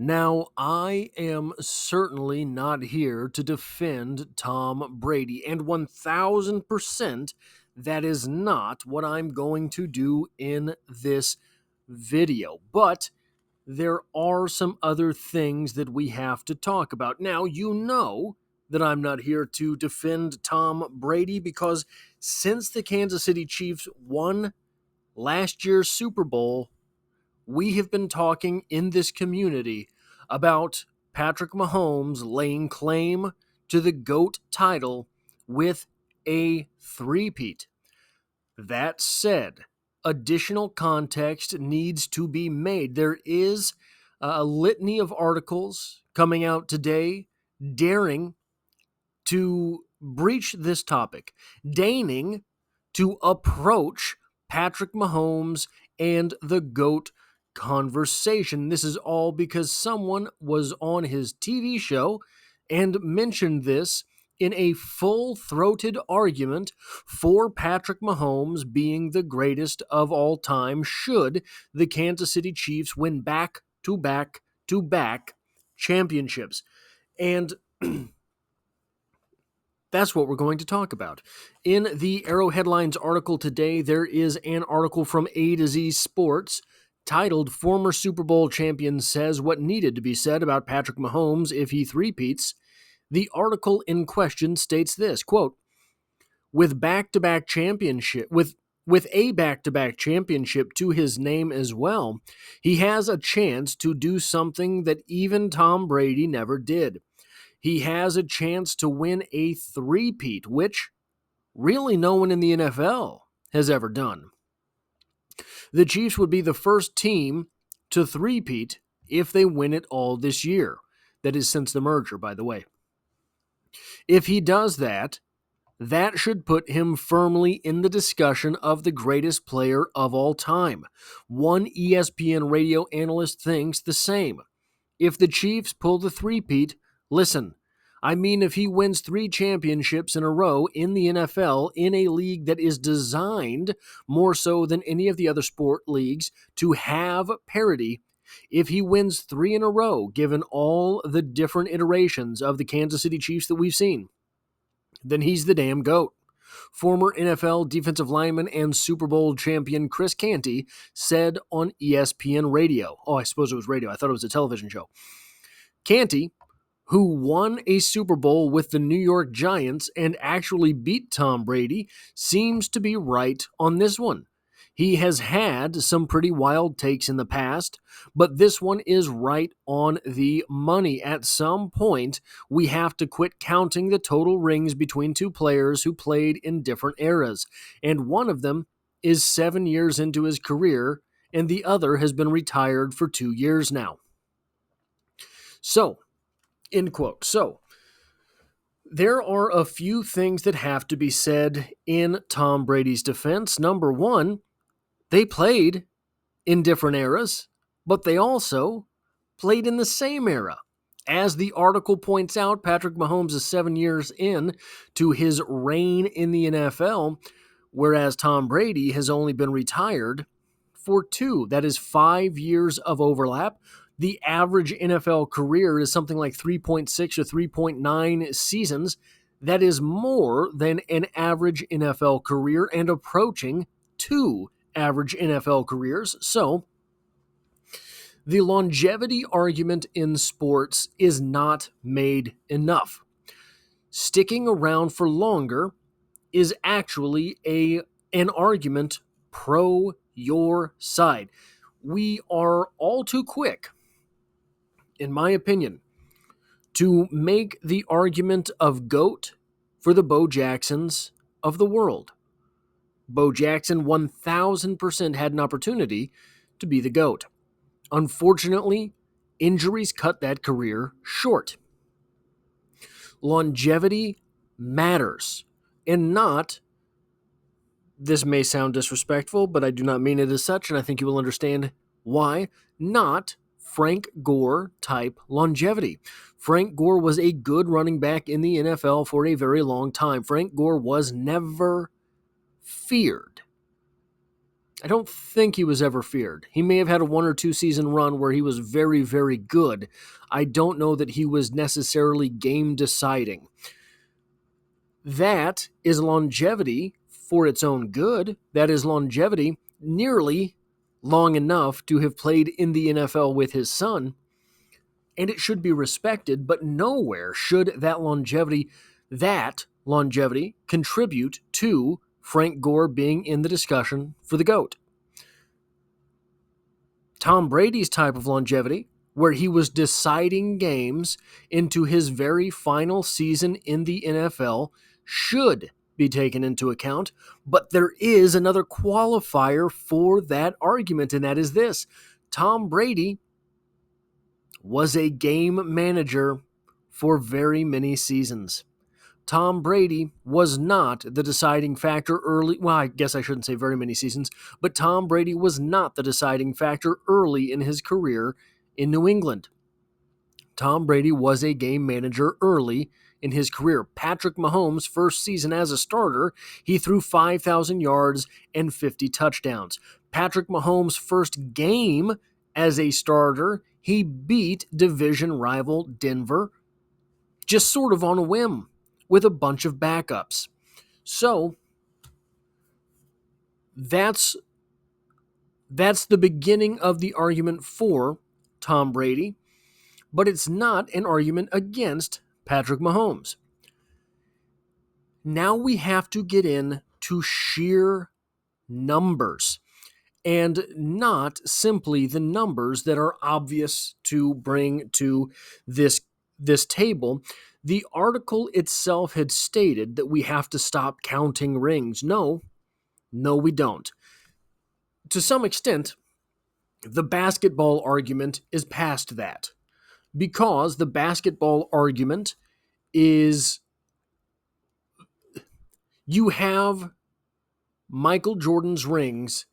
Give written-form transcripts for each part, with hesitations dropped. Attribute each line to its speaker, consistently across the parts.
Speaker 1: Now, I am certainly not here to defend Tom Brady, and 1000% that is not what I'm going to do in this video. But there are some other things that we have to talk about. Now, you know that I'm not here to defend Tom Brady because since the Kansas City Chiefs won last year's Super Bowl, we have been talking in this community about Patrick Mahomes laying claim to the GOAT title with a three-peat. That said, additional context needs to be made. There is a litany of articles coming out today daring to breach this topic, deigning to approach Patrick Mahomes and the GOAT conversation. This is all because someone was on his TV show and mentioned this in a full-throated argument for Patrick Mahomes being the greatest of all time should the Kansas City Chiefs win back-to-back-to-back championships. And that's what we're going to talk about. In the Arrow Headlines article today, there is an article from A to Z Sports titled "Former Super Bowl Champion Says What Needed to Be Said About Patrick Mahomes If He Three-peats." The article in question states this, quote, with a back-to-back championship to his name as well, he has a chance to do something that even Tom Brady never did. He has a chance to win a three-peat, which really no one in the NFL has ever done. The Chiefs would be the first team to three-peat if they win it all this year. That is since the merger, by the way. If he does that, that should put him firmly in the discussion of the greatest player of all time. One ESPN radio analyst thinks the same. If the Chiefs pull the three-peat, listen, I mean if he wins 3 championships in a row in the NFL in a league that is designed, more so than any of the other sport leagues, to have parity, if he wins 3 in a row, given all the different iterations of the Kansas City Chiefs that we've seen, then he's the damn GOAT. Former NFL defensive lineman and Super Bowl champion Chris Canty said on ESPN Radio. Oh, I suppose it was radio. I thought it was a television show. Canty, who won a Super Bowl with the New York Giants and actually beat Tom Brady, seems to be right on this one. He has had some pretty wild takes in the past, but this one is right on the money. At some point, we have to quit counting the total rings between two players who played in different eras, and one of them is 7 years into his career, and the other has been retired for 2 years now. So, end quote. So, there are a few things that have to be said in Tom Brady's defense. Number one, they played in different eras, but they also played in the same era. As the article points out, Patrick Mahomes is 7 years in to his reign in the NFL, whereas Tom Brady has only been retired for 2. That is 5 years of overlap. The average NFL career is something like 3.6 or 3.9 seasons. That is more than an average NFL career and approaching 2 average NFL careers. So, the longevity argument in sports is not made enough. Sticking around for longer is actually an argument pro your side. We are all too quick, in my opinion, to make the argument of GOAT for the Bo Jacksons of the world. Bo Jackson 1000% had an opportunity to be the GOAT. Unfortunately, injuries cut that career short. Longevity matters, and not, this may sound disrespectful, but I do not mean it as such, and I think you will understand why, not Frank Gore type longevity. Frank Gore was a good running back in the NFL for a very long time. Frank Gore was never feared. I don't think he was ever feared. He may have had a 1 or 2 season run where he was very, very good. I don't know that he was necessarily game deciding. That is longevity for its own good. That is longevity nearly long enough to have played in the NFL with his son. And it should be respected, but nowhere should that longevity contribute to Frank Gore being in the discussion for the GOAT. Tom Brady's type of longevity, where he was deciding games into his very final season in the NFL, should be taken into account. But there is another qualifier for that argument, and that is this: Tom Brady was a game manager for very many seasons. Tom Brady was not the deciding factor early. Well, I guess I shouldn't say very many seasons, but Tom Brady was not the deciding factor early in his career in New England. Tom Brady was a game manager early in his career. Patrick Mahomes' first season as a starter, he threw 5,000 yards and 50 touchdowns. Patrick Mahomes' first game as a starter, he beat division rival Denver just sort of on a whim, with a bunch of backups. So that's the beginning of the argument for Tom Brady, but it's not an argument against Patrick Mahomes. Now we have to get into sheer numbers, and not simply the numbers that are obvious to bring to this table. The article itself had stated that we have to stop counting rings. No, we don't. To some extent, the basketball argument is past that, because the basketball argument is you have Michael Jordan's rings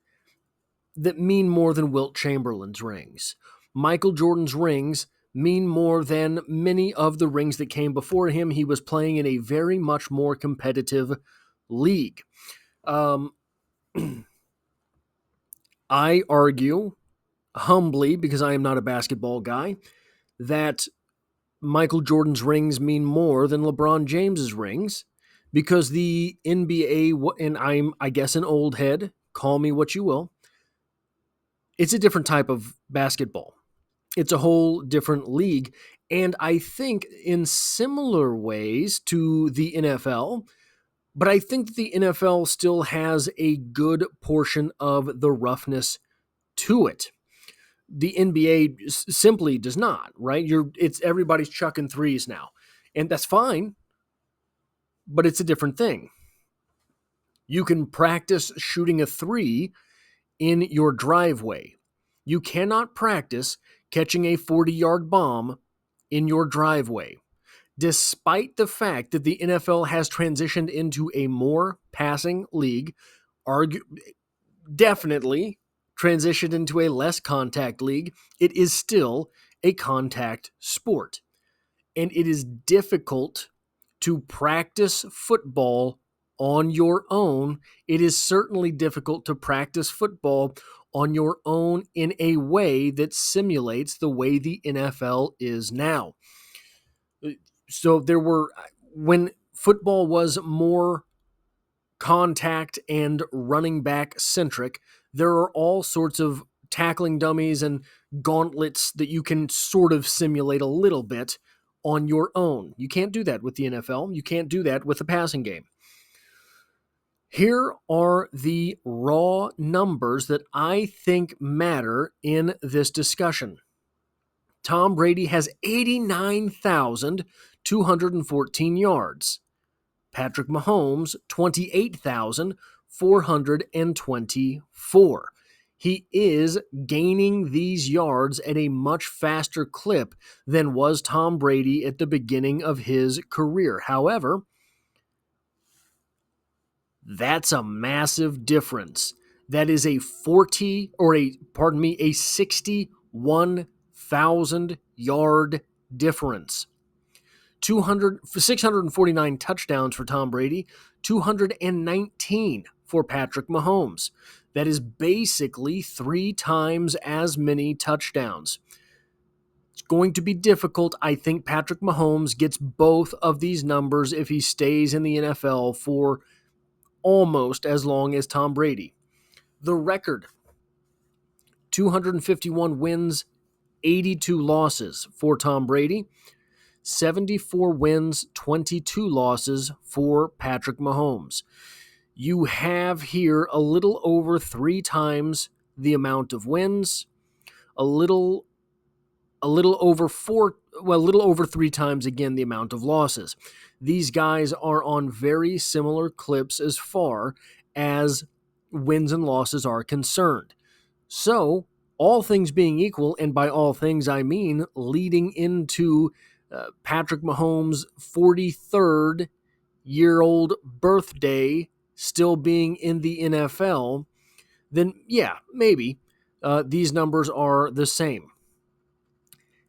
Speaker 1: that mean more than Wilt Chamberlain's rings. Michael Jordan's rings mean more than many of the rings that came before him. He was playing in a very much more competitive league. I argue humbly, because I am not a basketball guy, that Michael Jordan's rings mean more than LeBron James's rings, because the NBA, and I'm, I guess, an old head, call me what you will, it's a different type of basketball. It's a whole different league. And I think in similar ways to the NFL, but I think that the NFL still has a good portion of the roughness to it. The NBA simply does not, right? It's everybody's chucking threes now. And that's fine, but it's a different thing. You can practice shooting a three in your driveway. You cannot practice catching a 40-yard bomb in your driveway. Despite the fact that the NFL has transitioned into a more passing league, definitely transitioned into a less contact league, it is still a contact sport. And it is difficult to practice football on your own. It is certainly difficult to practice football on your own in a way that simulates the way the NFL is now. So when football was more contact and running back centric, there are all sorts of tackling dummies and gauntlets that you can sort of simulate a little bit on your own. You can't do that with the NFL. You can't do that with the passing game. Here are the raw numbers that I think matter in this discussion. Tom Brady has 89,214 yards. Patrick Mahomes, 28,424. He is gaining these yards at a much faster clip than was Tom Brady at the beginning of his career. However, that's a massive difference. That is a 61,000 yard difference. 649 touchdowns for Tom Brady, 219 for Patrick Mahomes. That is basically 3 times as many touchdowns. It's going to be difficult. I think Patrick Mahomes gets both of these numbers if he stays in the NFL for almost as long as Tom Brady. The record, 251 wins, 82 losses for Tom Brady, 74 wins, 22 losses for Patrick Mahomes. You have here a little over 3 times the amount of wins, a little over 3 times again the amount of losses. These guys are on very similar clips as far as wins and losses are concerned. So, all things being equal, and by all things I mean leading into Patrick Mahomes' 43rd year-old birthday still being in the NFL, then yeah, maybe these numbers are the same.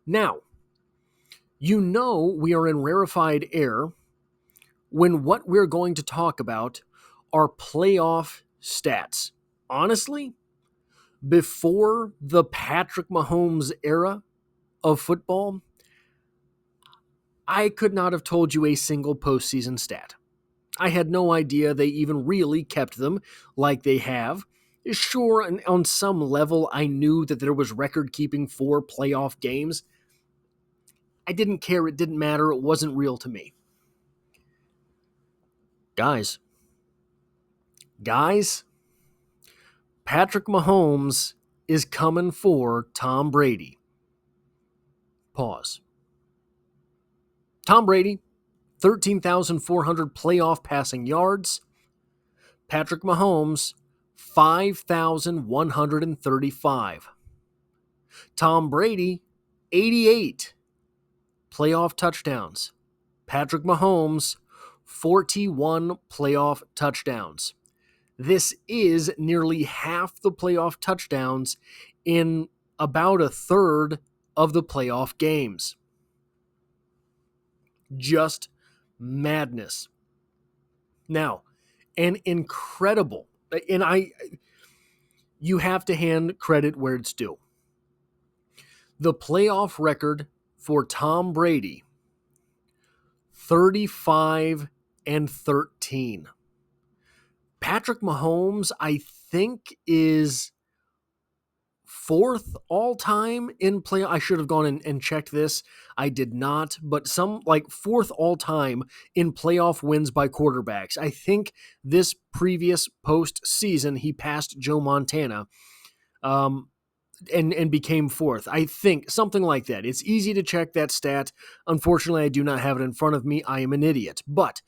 Speaker 1: Now, you know we are in rarefied air when what we're going to talk about are playoff stats. Honestly, before the Patrick Mahomes era of football, I could not have told you a single postseason stat. I had no idea they even really kept them like they have. Sure, and on some level, I knew that there was record keeping for playoff games. I didn't care. It didn't matter. It wasn't real to me. Guys, Patrick Mahomes is coming for Tom Brady. Pause. Tom Brady, 13,400 playoff passing yards. Patrick Mahomes, 5,135. Tom Brady, 88 playoff touchdowns. Patrick Mahomes, 41 playoff touchdowns. This is nearly half the playoff touchdowns in about a third of the playoff games. Just madness. Now, an incredible, and you have to hand credit where it's due. The playoff record for Tom Brady, 35-13. Patrick Mahomes, I think, is 4th all-time in play. I should have gone and checked this. I did not, but some 4th all-time in playoff wins by quarterbacks. I think this previous postseason he passed Joe Montana and became 4th. I think something like that. It's easy to check that stat. Unfortunately, I do not have it in front of me. I am an idiot. But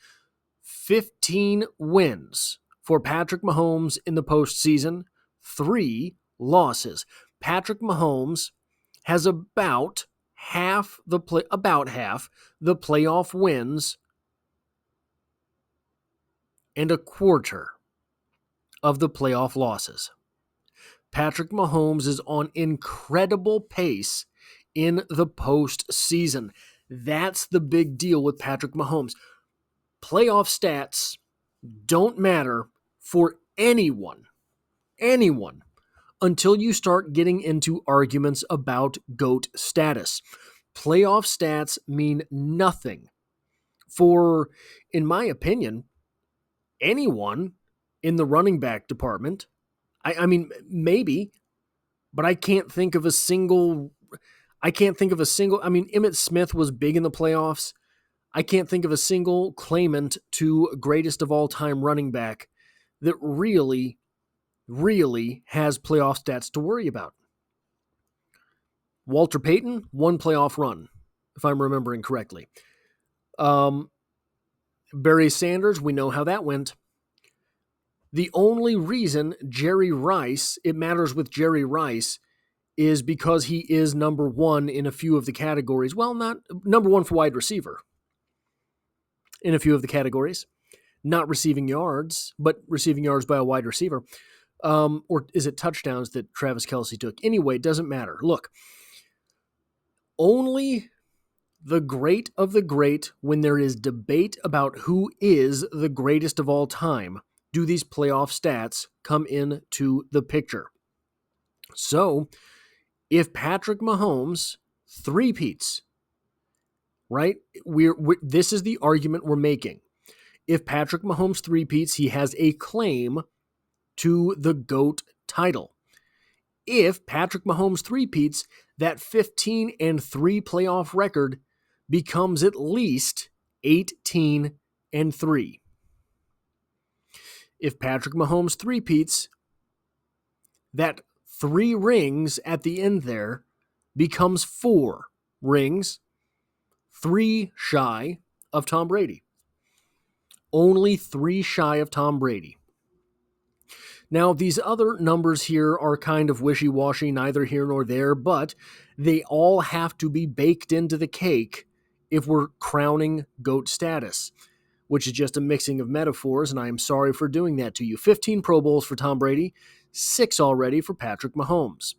Speaker 1: 15 wins for Patrick Mahomes in the postseason, 3 losses. Patrick Mahomes has about half the playoff wins and a quarter of the playoff losses. Patrick Mahomes is on incredible pace in the postseason. That's the big deal with Patrick Mahomes. Playoff stats don't matter for anyone, until you start getting into arguments about GOAT status. Playoff stats mean nothing for, in my opinion, anyone in the running back department. I mean, maybe, but I can't think of a single, Emmitt Smith was big in the playoffs. I can't think of a single claimant to greatest of all time running back that really has playoff stats to worry about. Walter Payton, 1 playoff run, if I'm remembering correctly. Barry Sanders, we know how that went. The only reason it matters with Jerry Rice is because he is number 1 in a few of the categories. Well, not number 1 for wide receiver in a few of the categories. Not receiving yards, but receiving yards by a wide receiver. Or is it touchdowns that Travis Kelce took? Anyway, it doesn't matter. Look, only the great of the great, when there is debate about who is the greatest of all time, do these playoff stats come into the picture. So, if Patrick Mahomes three-peats, right? This is the argument we're making. If Patrick Mahomes three-peats, he has a claim to the GOAT title. If Patrick Mahomes three-peats, that 15-3 playoff record becomes at least 18-3. If Patrick Mahomes three-peats, that 3 rings at the end there becomes 4 rings, 3 shy of Tom Brady. Only 3 shy of Tom Brady. Now, these other numbers here are kind of wishy-washy, neither here nor there, but they all have to be baked into the cake if we're crowning GOAT status, which is just a mixing of metaphors, and I am sorry for doing that to you. 15 Pro Bowls for Tom Brady, 6 already for Patrick Mahomes.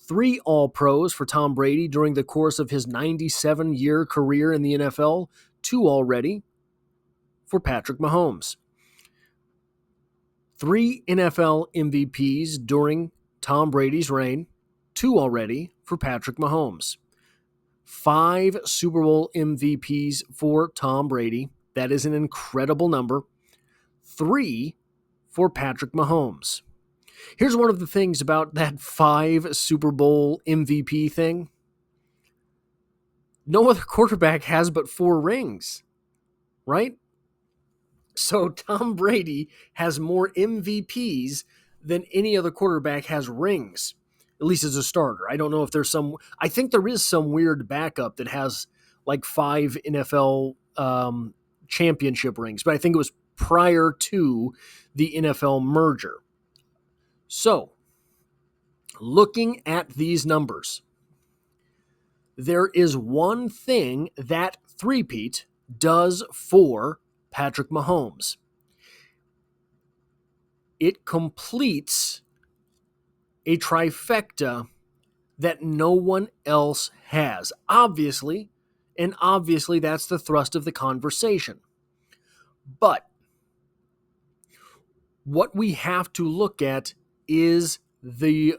Speaker 1: 3 All-Pros for Tom Brady during the course of his 97-year career in the NFL, 2 already for Patrick Mahomes. 3 NFL MVPs during Tom Brady's reign, 2 already for Patrick Mahomes. 5 Super Bowl MVPs for Tom Brady. That is an incredible number. 3 for Patrick Mahomes. Here's one of the things about that 5 Super Bowl MVP thing. No other quarterback has but 4 rings, right? So Tom Brady has more MVPs than any other quarterback has rings, at least as a starter. I don't know if there's I think there is some weird backup that has like 5 NFL championship rings, but I think it was prior to the NFL merger. So, looking at these numbers, there is one thing that three-peat does for Patrick Mahomes. It completes a trifecta that no one else has. Obviously that's the thrust of the conversation. But what we have to look at is the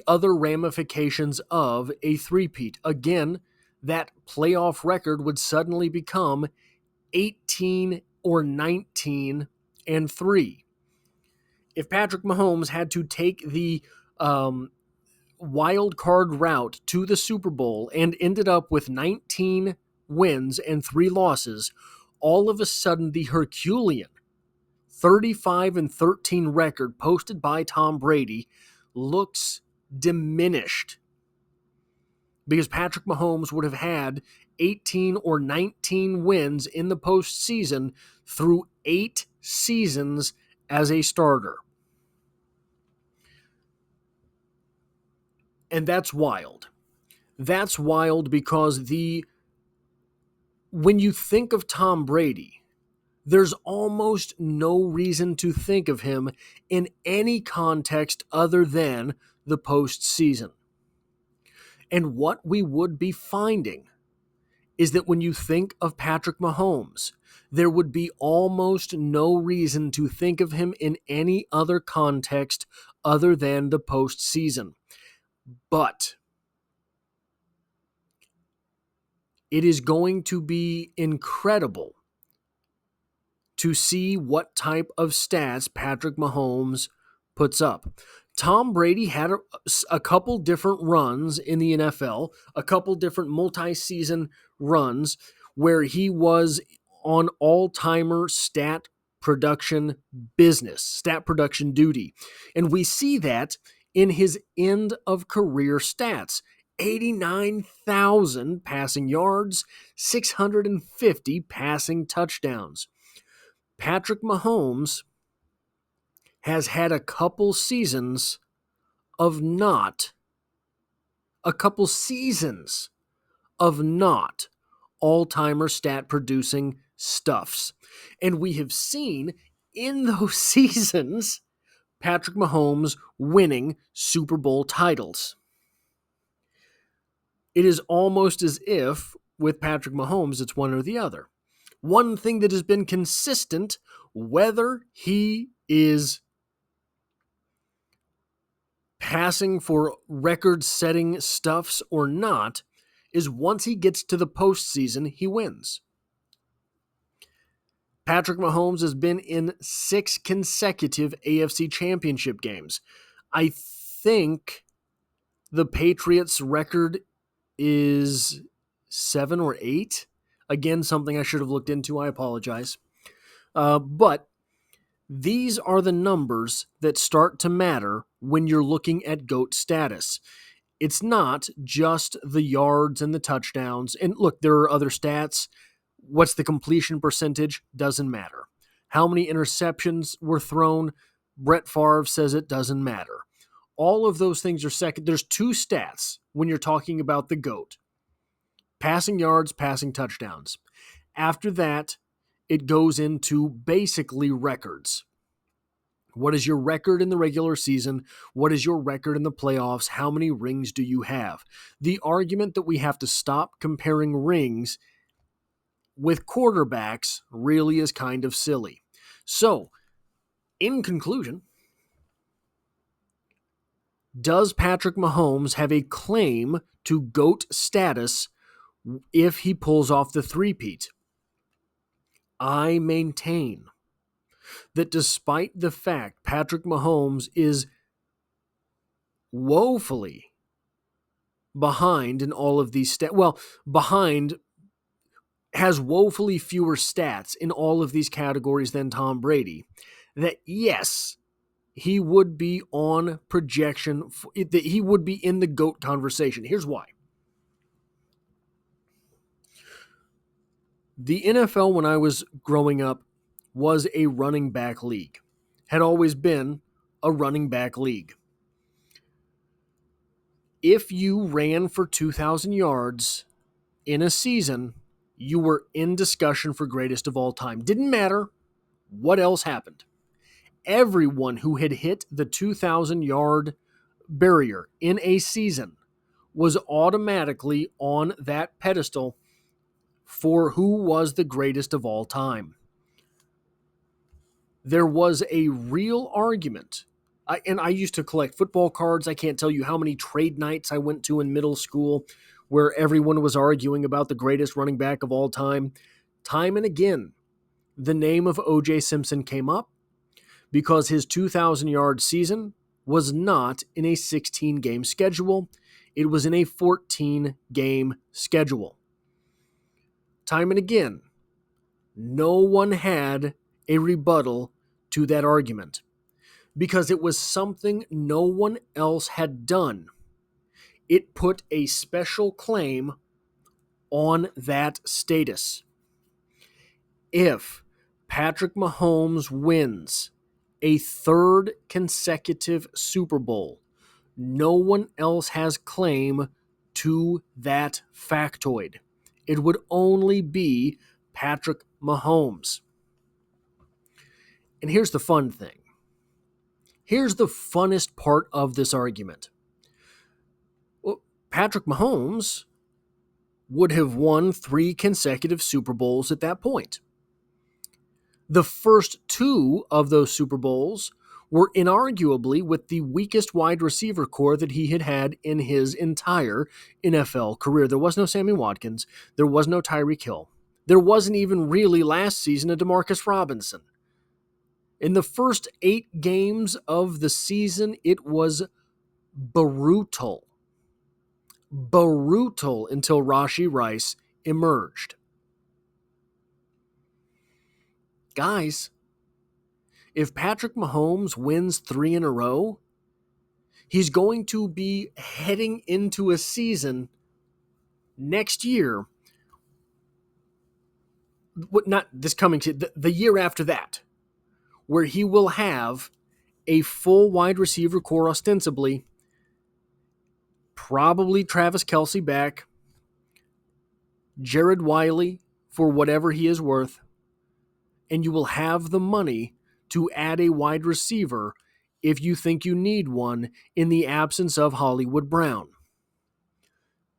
Speaker 1: other ramifications of a three-peat. Again, that playoff record would suddenly become 18 or 19-3. If Patrick Mahomes had to take the wild card route to the Super Bowl and ended up with 19 wins and 3 losses, all of a sudden the Herculean 35-13 record posted by Tom Brady looks diminished, because Patrick Mahomes would have had 18 or 19 wins in the postseason through 8 seasons as a starter. And that's wild. That's wild because when you think of Tom Brady, there's almost no reason to think of him in any context other than the postseason. And what we would be finding is that when you think of Patrick Mahomes, there would be almost no reason to think of him in any other context other than the postseason. But it is going to be incredible to see what type of stats Patrick Mahomes puts up. Tom Brady had a couple different runs in the NFL, a couple different multi-season runs where he was on all-timer stat production business, stat production duty. And we see that in his end-of-career stats. 89,000 passing yards, 650 passing touchdowns. Patrick Mahomes has had a couple seasons of not all-timer stat-producing stuffs. And we have seen in those seasons Patrick Mahomes winning Super Bowl titles. It is almost as if with Patrick Mahomes it's one or the other. One thing that has been consistent Whether he is passing for record-setting stuffs or not is once he gets to the postseason, he wins. Patrick Mahomes has been in 6 consecutive AFC Championship games. I think the Patriots' record is 7 or 8. Again, something I should have looked into. I apologize. But these are the numbers that start to matter when you're looking at GOAT status. It's not just the yards and the touchdowns. And look, there are other stats. What's the completion percentage? Doesn't matter. How many interceptions were thrown? Brett Favre says it doesn't matter. All of those things are second. There's 2 stats when you're talking about the GOAT. Passing yards, passing touchdowns. After that, it goes into basically records. What is your record in the regular season? What is your record in the playoffs? How many rings do you have? The argument that we have to stop comparing rings with quarterbacks really is kind of silly. So, in conclusion, does Patrick Mahomes have a claim to GOAT status if he pulls off the three-peat? I maintain that despite the fact Patrick Mahomes is woefully behind in all of these stats, has woefully fewer stats in all of these categories than Tom Brady, that yes, he would be on projection, that he would be in the GOAT conversation. Here's why. The NFL, when I was growing up, was a running back league. Had always been a running back league. If you ran for 2,000 yards in a season, you were in discussion for greatest of all time. Didn't matter what else happened. Everyone who had hit the 2,000-yard barrier in a season was automatically on that pedestal for who was the greatest of all time. There was a real argument. I used to collect football cards. I can't tell you how many trade nights I went to in middle school where everyone was arguing about the greatest running back of all time. Time and again, the name of O.J. Simpson came up because his 2,000-yard season was not in a 16-game schedule. It was in a 14-game schedule. Time and again, no one had a rebuttal to that argument because it was something no one else had done. It put a special claim on that status. If Patrick Mahomes wins a 3rd consecutive Super Bowl, no one else has claim to that factoid. It would only be Patrick Mahomes. And here's the fun thing. Here's the funnest part of this argument. Well, Patrick Mahomes would have won 3 consecutive Super Bowls at that point. The first 2 of those Super Bowls were inarguably with the weakest wide receiver core that he had had in his entire NFL career. There was no Sammy Watkins. There was no Tyreek Hill. There wasn't even really last season a Demarcus Robinson. In the first 8 games of the season, it was brutal. Brutal until Rashee Rice emerged. Guys, if Patrick Mahomes wins 3 in a row, he's going to be heading into a season next year, not this coming season, the year after that, where he will have a full wide receiver core ostensibly, probably Travis Kelce back, Jared Wiley for whatever he is worth, and you will have the money to add a wide receiver if you think you need one in the absence of Hollywood Brown.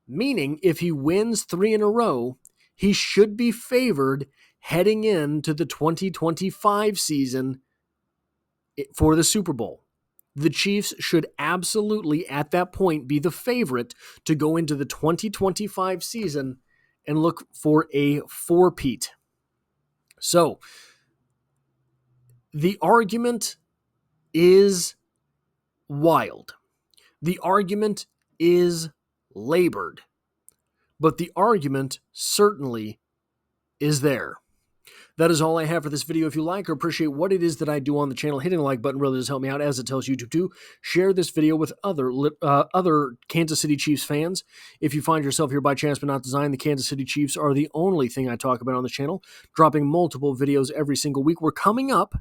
Speaker 1: Meaning, if he wins 3 in a row, he should be favored heading into the 2025 season for the Super Bowl. The Chiefs should absolutely, at that point, be the favorite to go into the 2025 season and look for a four-peat. So, the argument is wild. The argument is labored. But the argument certainly is there. That is all I have for this video. If you like or appreciate what it is that I do on the channel, hitting the like button really does help me out, as it tells YouTube to share this video with other Kansas City Chiefs fans. If you find yourself here by chance but not design, the Kansas City Chiefs are the only thing I talk about on the channel, dropping multiple videos every single week. We're coming up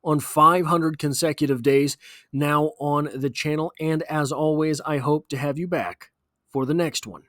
Speaker 1: on 500 consecutive days now on the channel, and as always, I hope to have you back for the next one.